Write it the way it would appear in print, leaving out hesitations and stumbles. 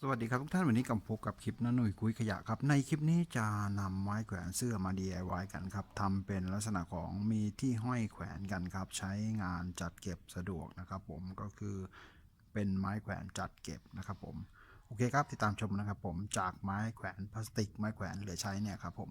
สวัสดีครับทุกท่านวันนี้กับพบกับคลิปน้าหนุ่ยคุยขยะครับในคลิปนี้จะนำไม้แขวนเสื้อมา DIY กันครับทำเป็นลักษณะของมีที่ห้อยแขวนกันครับใช้งานจัดเก็บสะดวกนะครับผมก็คือเป็นไม้แขวนจัดเก็บนะครับผมโอเคครับติดตามชมนะครับผมจากไม้แขวนพลาสติกไม้แขวนเหลือใช้เนี่ยครับผม